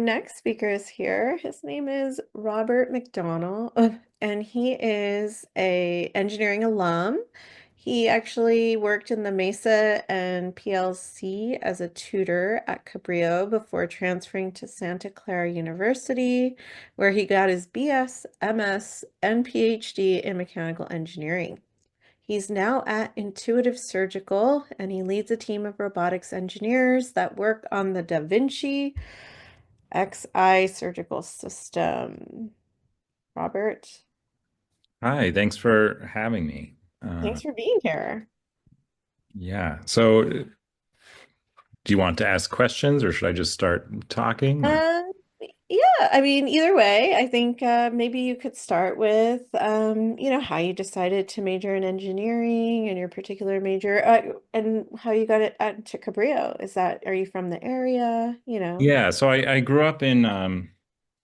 next speaker is here. His name is Robert McDonald, and he is a engineering alum. He actually worked in the Mesa and PLC as a tutor at Cabrillo before transferring to Santa Clara University, where he got his BS, MS, and PhD in mechanical engineering. He's now at Intuitive Surgical, and he leads a team of robotics engineers that work on the Da Vinci XI surgical system. Robert, Hi, thanks for having me. Uh, thanks for being here. yeah. Do you want to ask questions or should I just start talking? Or Uh, yeah, I mean, either way, I think maybe you could start with, how you decided to major in engineering and your particular major, and how you got it at to Cabrillo. Are you from the area? yeah, I grew up in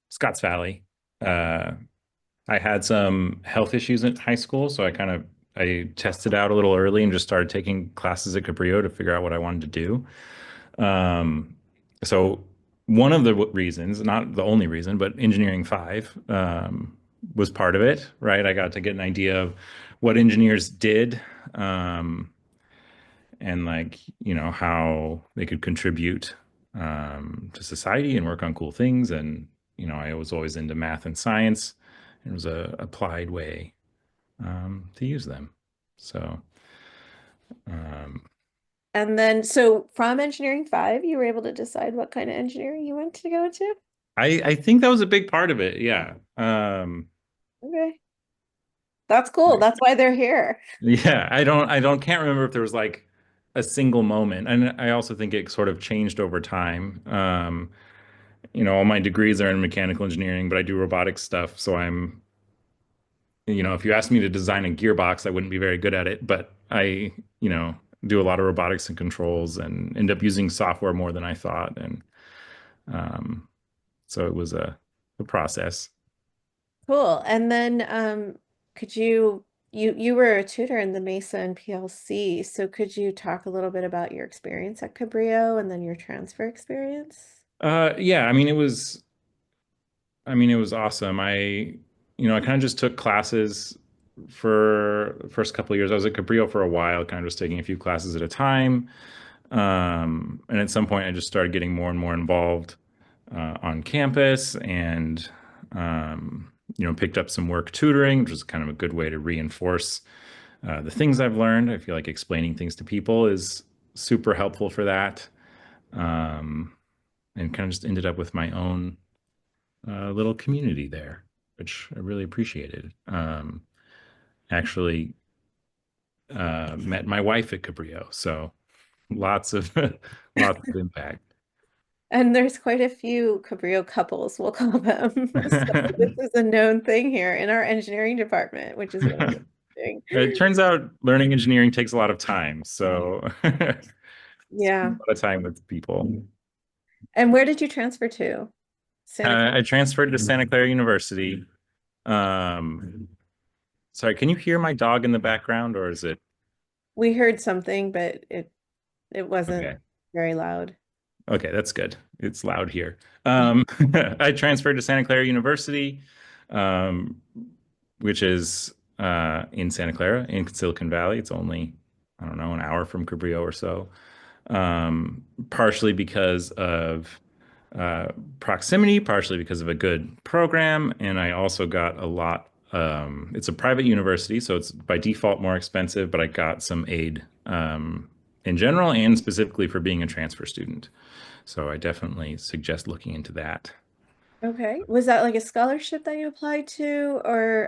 Scotts Valley. Uh, I had some health issues in high school, so I tested out a little early and just started taking classes at Cabrillo to figure out what I wanted to do. Um, so one of the reasons, not the only reason, but engineering five was part of it, right? I got to get an idea of what engineers did, um, and how they could contribute to society and work on cool things. And I was always into math and science. It was a applied way to use them. So um, And then, so from engineering five, you were able to decide what kind of engineering you want to go into? I think that was a big part of it. Yeah. Okay. That's cool. That's why they're here. Yeah, can't remember if there was like a single moment. And I also think it sort of changed over time. All my degrees are in mechanical engineering, but I do robotics stuff. So if you asked me to design a gearbox, I wouldn't be very good at it, but I do a lot of robotics and controls and end up using software more than I thought. And um, so it was a process. Cool. And then could you were a tutor in the Mesa and PLC, so could you talk a little bit about your experience at Cabrillo and then your transfer experience? Yeah, it was awesome. I kind of just took classes for the first couple of years. I was at Cabrillo for a while, kind of just taking a few classes at a time. And at some point, I just started getting more and more involved on campus and, picked up some work tutoring, which was kind of a good way to reinforce the things I've learned. I feel like explaining things to people is super helpful for that. Um, and kind of just ended up with my own little community there, which I really appreciated. Actually, met my wife at Cabrillo, so lots of lots of impact. And there's quite a few Cabrillo couples, we'll call them. So this is a known thing here in our engineering department, which is really interesting. It turns out learning engineering takes a lot of time, so spend Yeah. a lot of time with people. And where did you transfer to? Santa Clara? I transferred to Santa Clara University. Um, Sorry, can you hear my dog in the background, or is it We heard something, but it wasn't okay? very loud. Okay, that's good. It's loud here. I transferred to Santa Clara University, um, which is in Santa Clara in Silicon Valley. It's only, I don't know, an hour from Cabrillo or so. Partially because of uh, proximity, partially because of a good program, and I also got a lot. It's a private university, so it's by default more expensive, but I got some aid in general and specifically for being a transfer student. So I definitely suggest looking into that. Okay. Was that like a scholarship that you applied to or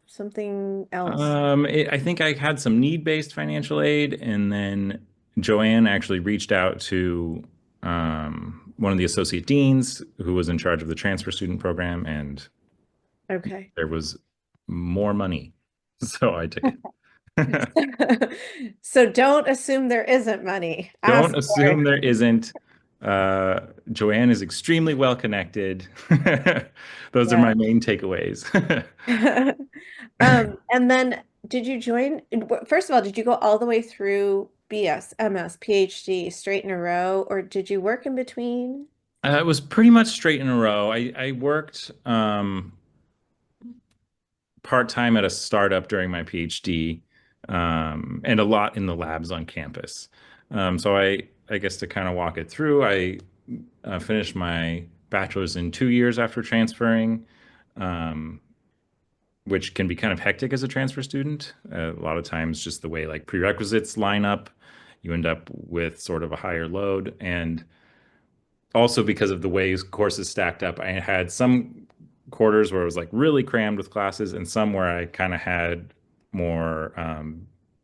something else? I think I had some need-based financial aid, and then Joanne actually reached out to one of the associate deans who was in charge of the transfer student program, and Okay. there was more money. So I took it. So don't assume there isn't money. Ask Don't for assume there isn't. Joanne is extremely well connected. Those are it. my main takeaways. Yeah. And then did you join, first of all, did you go all the way through BS, MS, PhD straight in a row, or did you work in between? It was pretty much straight in a row. I worked part-time at a startup during my PhD, and a lot in the labs on campus. So I guess to kind of walk it through, I finished my bachelor's in 2 years after transferring, um, which can be kind of hectic as a transfer student. A lot of times, just the way like prerequisites line up, you end up with sort of a higher load. And also because of the way courses stacked up, I had some quarters where it was like really crammed with classes, and some where I kind of had more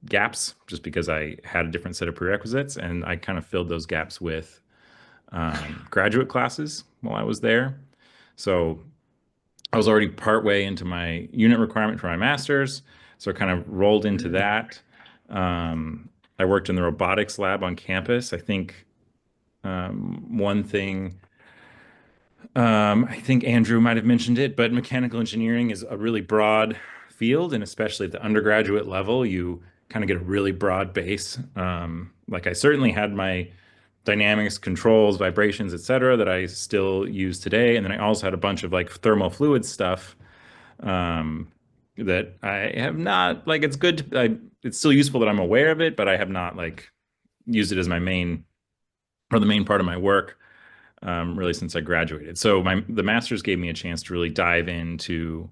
gaps just because I had a different set of prerequisites, and I kind of filled those gaps with graduate classes while I was there. So I was already partway into my unit requirement for my master's, so I kind of rolled into that. Um, I worked in the robotics lab on campus. I think one thing, I think Andrew might have mentioned it, but mechanical engineering is a really broad field, and especially at the undergraduate level, you kind of get a really broad base. Like I certainly had my dynamics, controls, vibrations, et cetera, that I still use today. And then I also had a bunch of like thermal fluid stuff um, that I have not like. It's good. It's still useful that I'm aware of it, but I have not like used it as my main or the main part of my work really since I graduated. So the master's gave me a chance to really dive into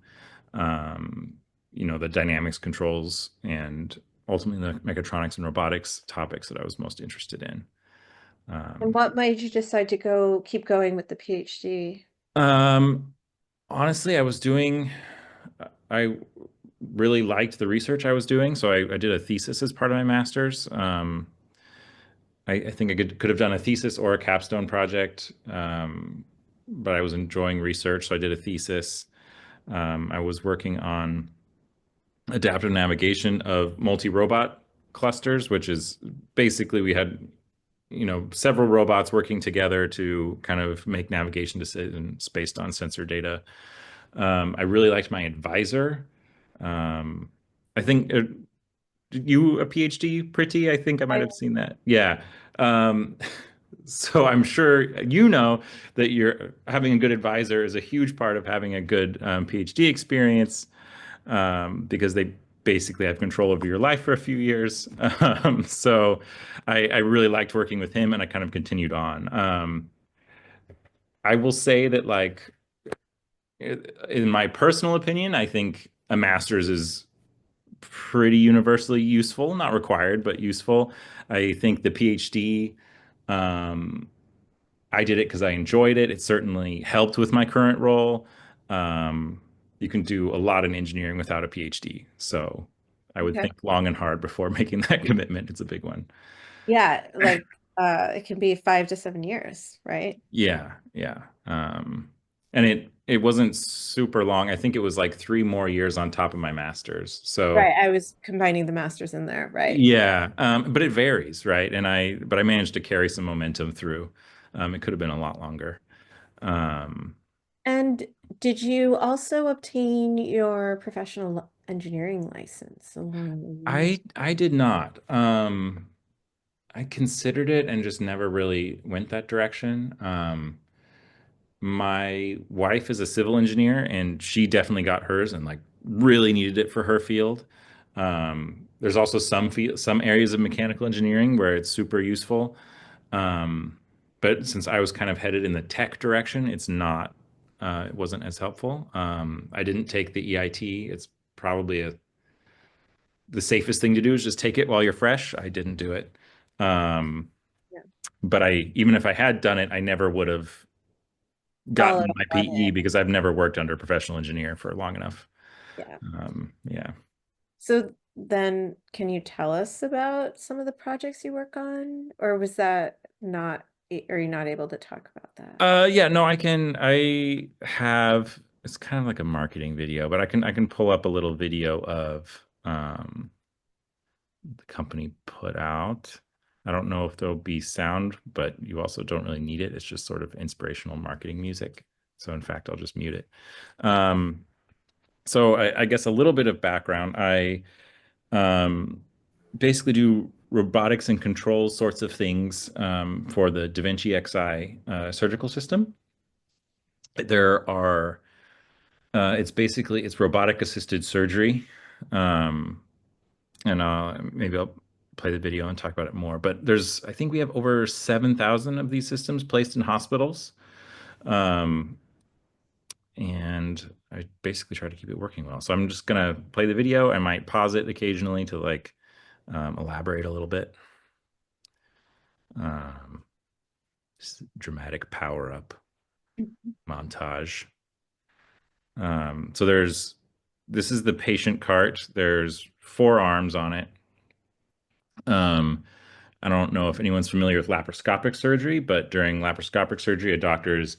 um, the dynamics, controls, and ultimately the mechatronics and robotics topics that I was most interested in. And Um, what made you decide to go keep going with the PhD? um, Honestly, I really liked the research I was doing, so I did a thesis as part of my master's. I think I could have done a thesis or a capstone project, but I was enjoying research, so I did a thesis. I was working on adaptive navigation of multi-robot clusters, which is basically we had several robots working together to kind of make navigation decisions based on sensor data. I really liked my advisor. Um, I think you a PhD, Pretty? I think I might I have seen that. Yeah. Um, so I'm sure you know that you're having a good advisor is a huge part of having a good PhD experience, because they basically have control over your life for a few years. So I really liked working with him, and I kind of continued on. I will say that like in my personal opinion, I think a master's is pretty universally useful, not required, but useful. I think the PhD, um, I did it because I enjoyed it. It certainly helped with my current role. You can do a lot in engineering without a PhD. So I would okay. think long and hard before making that commitment. It's a big one. Yeah, like it can be 5 to 7 years, right? Yeah, yeah. And it wasn't super long. I think it was like 3 more years on top of my master's. So Right. I was combining the masters in there, right? yeah, but it varies, right? But I managed to carry some momentum through. It could have been a lot longer. Um, And did you also obtain your professional engineering license along the way? I did not. I considered it and just never really went that direction. My wife is a civil engineer, and she definitely got hers and like really needed it for her field. There's also some areas of mechanical engineering where it's super useful. Um, but since I was kind of headed in the tech direction, it wasn't as helpful. I didn't take the EIT. It's probably the safest thing to do is just take it while you're fresh. I didn't do it. Um, Yeah. but even if I had done it, I never would have Followed gotten my up on PE it. because I've never worked under a professional engineer for long enough. Yeah. Yeah. So then can you tell us about some of the projects you work on? Or was that not, are you not able to talk about that? Yeah, no, I have, it's kind of like a marketing video, but I can pull up a little video of the company put out. I don't know if there'll be sound, but you also don't really need it. It's just sort of inspirational marketing music. So in fact, I'll just mute it. Um, so I guess a little bit of background. I basically do robotics and control sorts of things for the Da Vinci Xi surgical system. There are it's basically it's robotic assisted surgery. Um, and maybe I'll play the video and talk about it more. But I think we have over 7,000 of these systems placed in hospitals. Um, and I basically try to keep it working well. So I'm just gonna play the video. I might pause it occasionally to like elaborate a little bit. Um, just dramatic power up montage. So this is the patient cart. There's four arms on it. Um, I don't know if anyone's familiar with laparoscopic surgery, but during laparoscopic surgery, a doctor is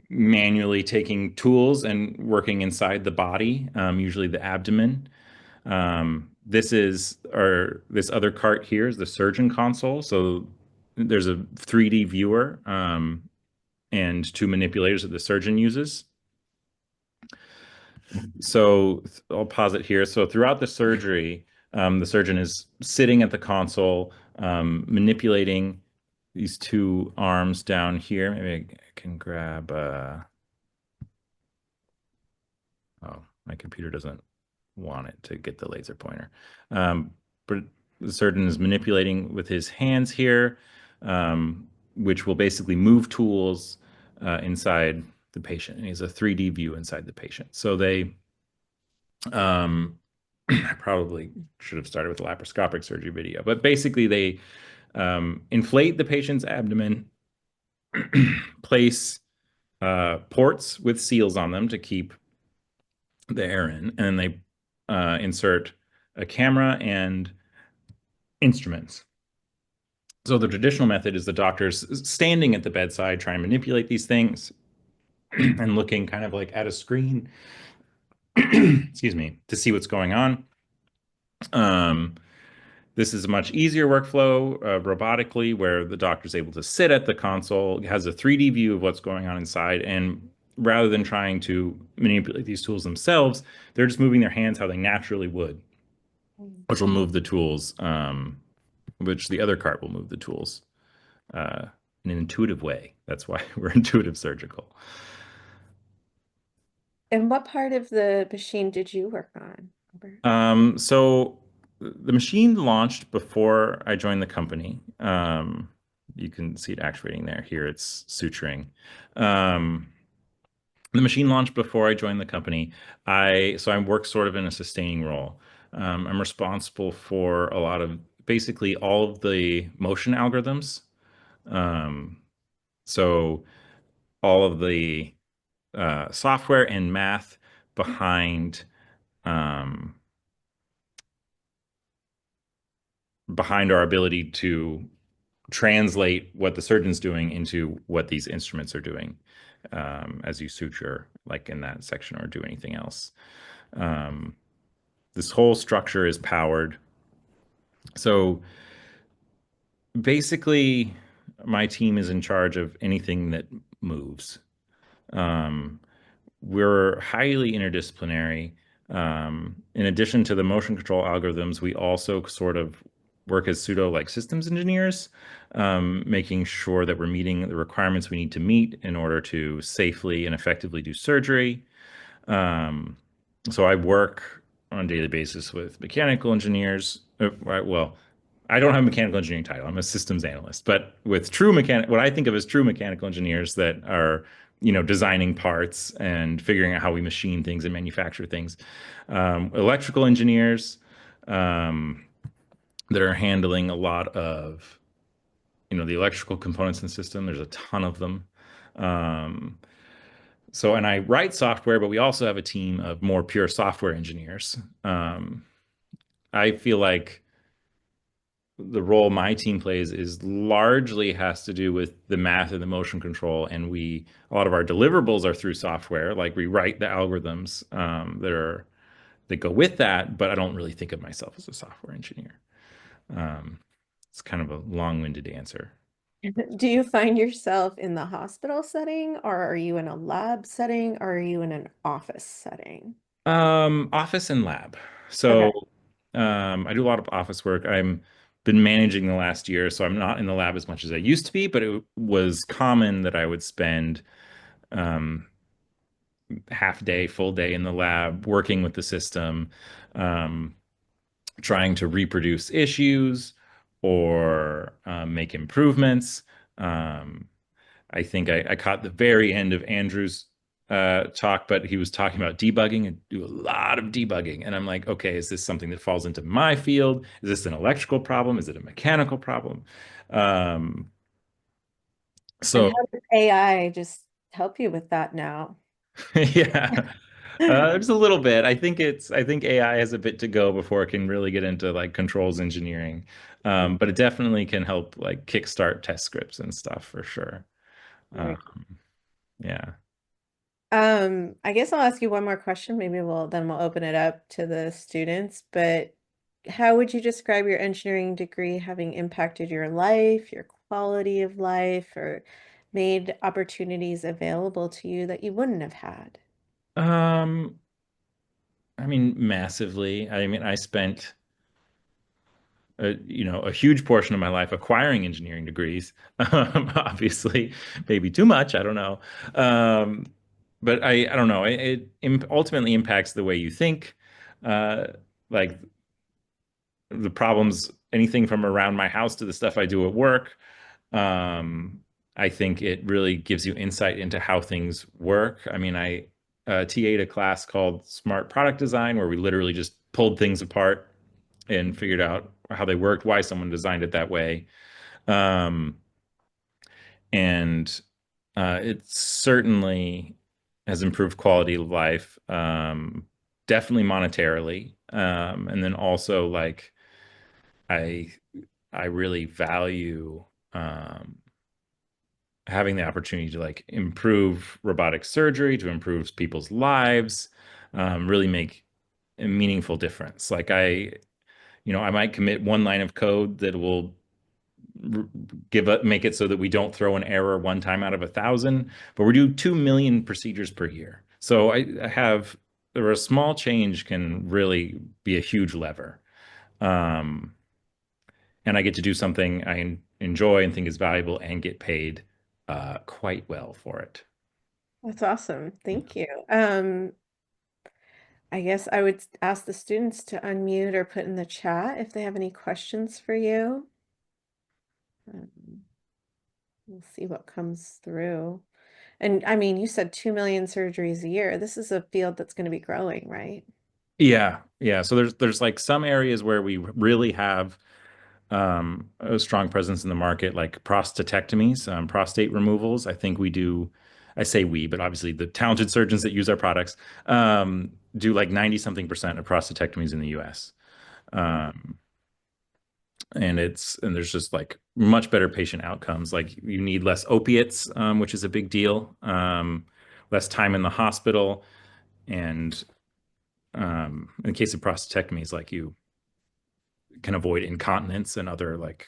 manually taking tools and working inside the body, usually the abdomen. This other cart here is the surgeon console. So there's a 3D viewer and two manipulators that the surgeon uses. So I'll pause it here. So throughout the surgery, the surgeon is sitting at the console, manipulating these two arms down here. Maybe I can grab, oh, my computer doesn't want it to get the laser pointer. But the surgeon is manipulating with his hands here, which will basically move tools inside the patient. And he has a 3D view inside the patient. So I probably should have started with the laparoscopic surgery video, but basically they inflate the patient's abdomen, place ports with seals on them to keep the air in, and they insert a camera and instruments. So the traditional method is the doctor's standing at the bedside trying to manipulate these things and looking kind of like at a screen, excuse me, to see what's going on. Um, This is a much easier workflow robotically where the doctor's able to sit at the console, has a 3D view of what's going on inside, and rather than trying to manipulate these tools themselves, they're just moving their hands how they naturally would, which will move the tools, which the other cart will move the tools uh, in an intuitive way. That's why we're intuitive surgical. And what part of the machine did you work on, Robert? So the machine launched before I joined the company. You can see it actuating there. Here it's suturing. Um, the machine launched before I joined the company. I work sort of in a sustaining role. I'm responsible for a lot of basically all of the motion algorithms. Um, so all of the software and math behind um, behind our ability to translate what the surgeon's doing into what these instruments are doing as you suture, like in that section, or do anything else. Um, this whole structure is powered. So basically, my team is in charge of anything that moves. Um, we're highly interdisciplinary. In addition to the motion control algorithms, we also sort of work as pseudo like systems engineers, making sure that we're meeting the requirements we need to meet in order to safely and effectively do surgery. Um, so I work on a daily basis with mechanical engineers. Well, I don't have a mechanical engineering title. I'm a systems analyst, but with what I think of as true mechanical engineers that are, designing parts and figuring out how we machine things and manufacture things. Electrical engineers um, that are handling a lot of, the electrical components in the system. There's a ton of them. Um, and I write software, but we also have a team of more pure software engineers. I feel like the role my team plays is largely has to do with the math and the motion control, and a lot of our deliverables are through software. Like we write the algorithms that go with that, but I don't really think of myself as a software engineer. Um, it's kind of a long-winded answer. Do you find yourself in the hospital setting, or are you in a lab setting, or are you in an office setting? Office and lab. So Okay. I do a lot of office work. been managing the last year, so I'm not in the lab as much as I used to be, but it was common that I would spend um, half day, full day in the lab working with the system, um, trying to reproduce issues or make improvements. Um, I think I caught the very end of Andrew's talk, but he was talking about debugging and do a lot of debugging. And I'm like, okay, is this something that falls into my field? Is this an electrical problem? Is it a mechanical problem? Um, And so how does AI just help you with that now? yeah, there's a little bit. I think AI has a bit to go before it can really get into like controls engineering. But it definitely can help like kickstart test scripts and stuff for sure. Very cool. Um, yeah. I guess I'll ask you one more question. Maybe we'll open it up to the students. But how would you describe your engineering degree having impacted your life, your quality of life, or made opportunities available to you that you wouldn't have had? Um, I mean, massively. I mean, I spent a huge portion of my life acquiring engineering degrees. Obviously, maybe too much. I don't know. Um, but I don't know. It ultimately impacts the way you think. Uh, like the problems, anything from around my house to the stuff I do at work. Um, I think it really gives you insight into how things work. I mean, I TA'd a class called Smart Product Design, where we literally just pulled things apart and figured out how they worked, why someone designed it that way. Um, and it certainly has improved quality of life, definitely monetarily. And then also like I I really value um, having the opportunity to like improve robotic surgery, to improve people's lives, really make a meaningful difference. Like I might commit one line of code that will make it so that we don't throw an error one time out of 1,000, but we do 2 million procedures per year. So I have, or a small change can really be a huge lever. Um, and I get to do something I enjoy and think is valuable and get paid quite well for it. That's awesome. Thank you. I guess I would ask the students to unmute or put in the chat if they have any questions for you. Um, we'll see what comes through. And I mean, you said 2 million surgeries a year. This is a field that's going to be growing, right? Yeah, yeah. So there's like some areas where we really have a strong presence in the market, like prostatectomies, prostate removals. I think we do, I say we, but obviously the talented surgeons that use our products do like 90 something percent of prostatectomies in the US. Um, and there's just like much better patient outcomes. Like you need less opiates, which is a big deal, less time in the hospital. And in the case of prostatectomies, like you can avoid incontinence and other like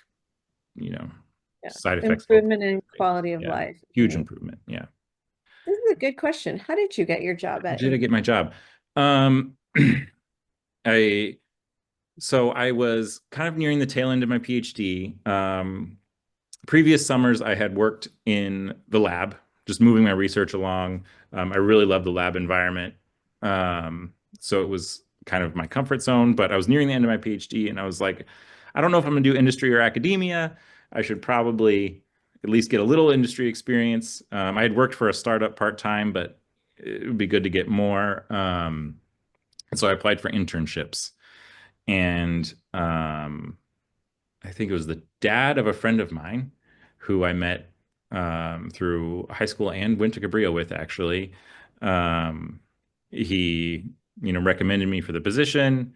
you know, Yeah. side effects of Improvement in opioids. quality of Yeah, life. huge Amazing. improvement. Yeah. This is a good question. How did you get your job How at did I in get my job? Um, I so I was kind of nearing the tail end of my PhD. Previous summers, I had worked in the lab, just moving my research along. I really loved the lab environment. So it was kind of my comfort zone, but I was nearing the end of my PhD and I was like, I don't know if I'm going to do industry or academia. I should probably at least get a little industry experience. I had worked for a startup part-time, but it would be good to get more. And so I applied for internships. And I think it was the dad of a friend of mine who I met through high school and went to Cabrillo with actually. Um, he, recommended me for the position.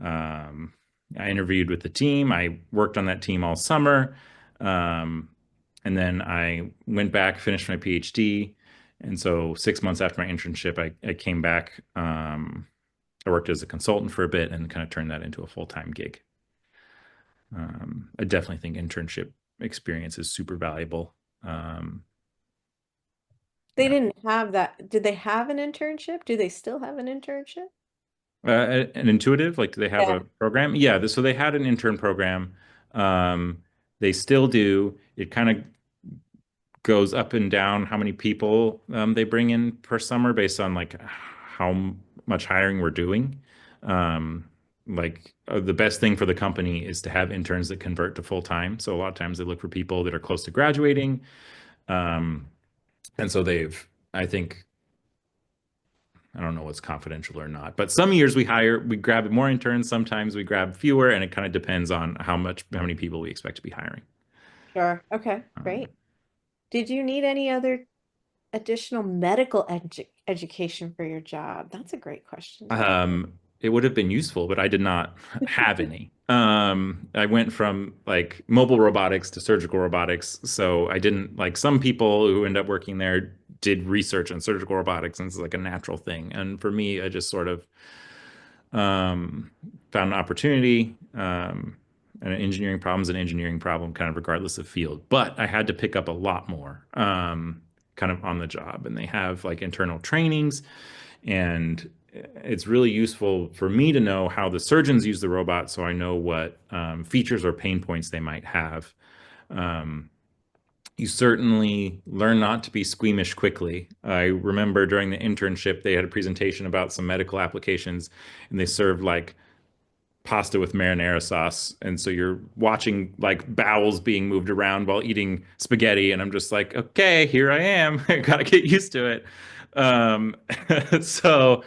Um, I interviewed with the team. I worked on that team all summer. Um, and then I went back, finished my PhD. And so 6 months after my internship, I came back. I worked as a consultant for a bit and kind of turned that into a full-time gig. I definitely think internship experience is super valuable. Um, They yeah. didn't have that. Did they have an internship? Do they still have an internship? An intuitive, like, do they have Yeah. a program? Yeah, so they had an intern program. Um, they still do. It kind of goes up and down how many people they bring in per summer based on like how much hiring we're doing. Um, the best thing for the company is to have interns that convert to full time. So a lot of times they look for people that are close to graduating. Um, and so I think, I don't know what's confidential or not, but some years we grab more interns, sometimes we grab fewer, and it kind of depends on how many people we expect to be hiring. Sure. Okay, Um, great. Did you need any other additional medical education for your job? That's a great question too. it would have been useful, but I did not have any. I went from like mobile robotics to surgical robotics, so I didn't like some people who end up working there did research on surgical robotics, and it's like a natural thing. And for me, I just sort of um, found an opportunity. And an engineering problem, kind of regardless of field. But I had to pick up a lot more, kind of on the job. And they have like internal trainings, and it's really useful for me to know how the surgeons use the robot, so I know what features or pain points they might have. Um, you certainly learn not to be squeamish quickly. I remember during the internship, they had a presentation about some medical applications, and they served like pasta with marinara sauce. And so you're watching like bowels being moved around while eating spaghetti. And I'm just like, okay, here I am. I gotta get used to it. Um, so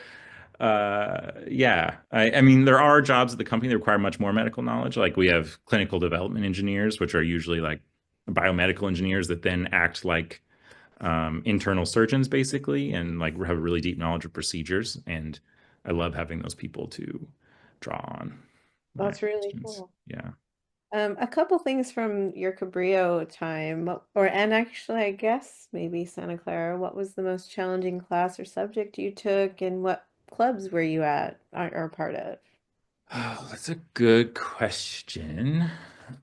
yeah, I mean, there are jobs at the company that require much more medical knowledge. Like we have clinical development engineers, which are usually like biomedical engineers that then act like internal surgeons, basically, and like have a really deep knowledge of procedures. And I love having those people to draw on when I have That's really questions. cool. Yeah. A couple things from your Cabrillo time, or and actually, I guess maybe Santa Clara. What was the most challenging class or subject you took, and what clubs were you at or part of? Oh, that's a good question.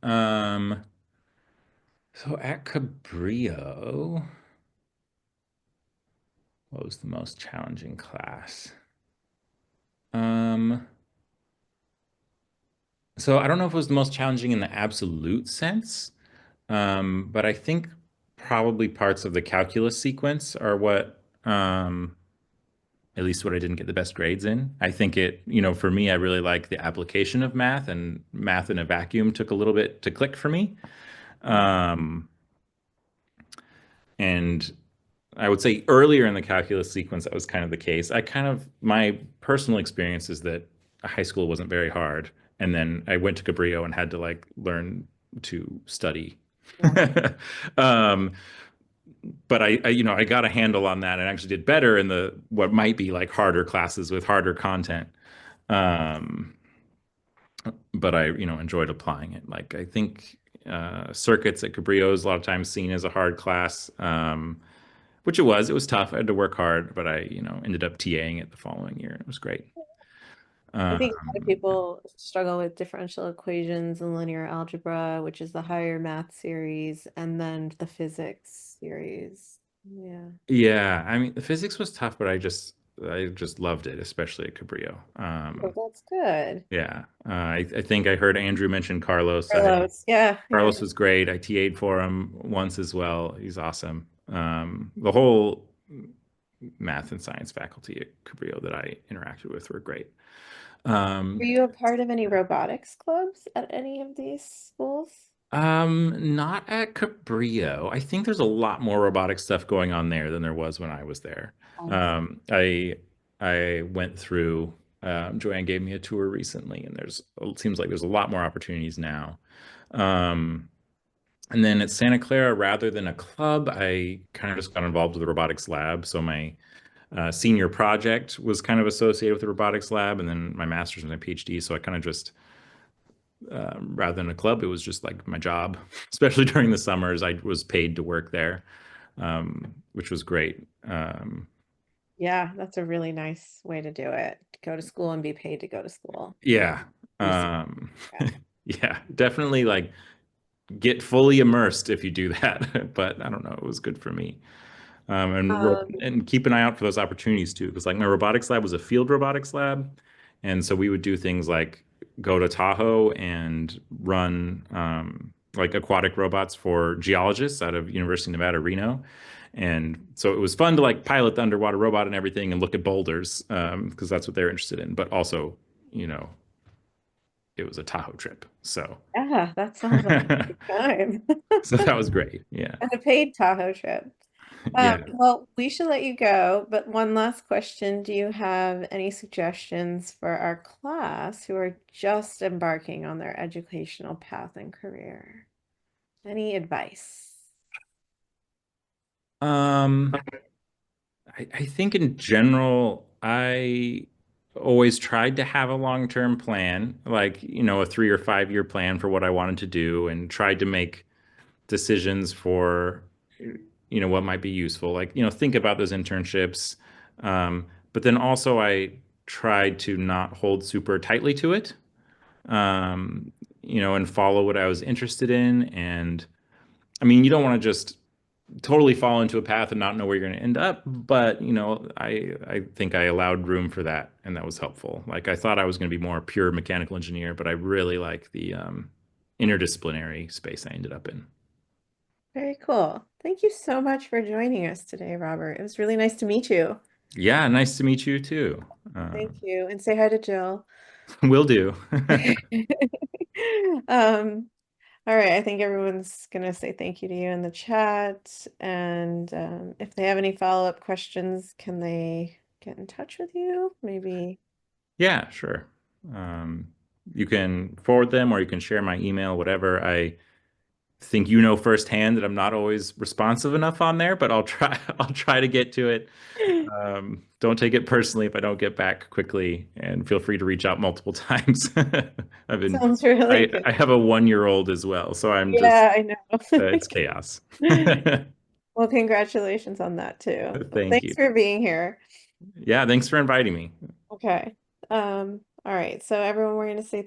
Um, so at Cabrillo, what was the most challenging class? Um, so I don't know if it was the most challenging in the absolute sense, but I think probably parts of the calculus sequence are what, at least what I didn't get the best grades in. I think for me, I really like the application of math, and math in a vacuum took a little bit to click for me. Um, and I would say earlier in the calculus sequence, that was kind of the case. My personal experience is that high school wasn't very hard. And then I went to Cabrillo and had to like learn to study. Yeah. Um, but I got a handle on that and actually did better in the what might be like harder classes with harder content. Um, but I enjoyed applying it. Like I think circuits at Cabrillo is a lot of times seen as a hard class. Which it was. It was tough. I had to work hard, but I ended up TAing it the following year. It was great. I think a lot of Um, people struggle with differential equations and linear algebra, which is the higher math series, and then the physics series. Yeah. yeah, I mean, the physics was tough, but I just loved it, especially at Cabrillo. Oh, that's good. Yeah, I think I heard Andrew mention Carlos. Carlos. Yeah, yeah. Carlos was great. I TA'd for him once as well. He's awesome. The whole math and science faculty at Cabrillo that I interacted with were great. Were Um, you a part of any robotics clubs at any of these schools? Not at Cabrillo. I think there's a lot more robotic stuff going on there than there was when I was there. I see. I went through, Joanne gave me a tour recently, and it seems like there's a lot more opportunities now. Um, and then at Santa Clara, rather than a club, I kind of just got involved with the robotics lab. So my senior project was kind of associated with the robotics lab, and then my master's and my PhD. So I kind of just rather than a club. It was just like my job, especially during the summers. I was paid to work there, which was great. Yeah, that's a really nice way to do it. Go to school and be paid to go to school. Yeah. Research. Um, Yeah. yeah, definitely like get fully immersed if you do that. But I don't know, it was good for me. Um, And keep an eye out for those opportunities too, because like my robotics lab was a field robotics lab, and so we would do things like go to Tahoe and run like aquatic robots for geologists out of University of Nevada, Reno. And so it was fun to like pilot the underwater robot and everything and look at boulders because that's what they're interested in. But also, you know, it was a Tahoe trip. So Yeah, that sounds like a good time. so that was great. Yeah. And a paid Tahoe trip. Yeah. Well, we should let you go, but one last question. Do you have any suggestions for our class who are just embarking on their educational path and career? Any advice? Um, I think in general, I always tried to have a long-term plan, like, you know, a 3 or 5 year plan for what I wanted to do and tried to make decisions for, you know, what might be useful. Like, you know, think about those internships. But then also I tried to not hold super tightly to it, um, you know, and follow what I was interested in. And I mean, you don't want to just totally fall into a path and not know where you're going to end up. But, you know, I think I allowed room for that, and that was helpful. Like I thought I was going to be more pure mechanical engineer, but I really like the interdisciplinary space I ended up in. Very cool. Thank you so much for joining us today, Robert. It was really nice to meet you. Yeah, nice to meet you too. Thank you. And say hi to Jill. Will do. Um, all right, I think everyone's gonna say thank you to you in the chat. And if they have any follow-up questions, can they get in touch with you? Maybe. Yeah, sure. Um, you can forward them or you can share my email, whatever. I think you know firsthand that I'm not always responsive enough on there, but I'll try I'll try to get to it. Don't take it personally if I don't get back quickly, and feel free to reach out multiple times. I've been Sounds really I good. have a 1 year old as well, so I'm just Yeah, I know. it's chaos. Well, congratulations on that too. Well, Thank thanks you. for being here. Yeah, thanks for inviting me. Okay. All right. So everyone, we're going to say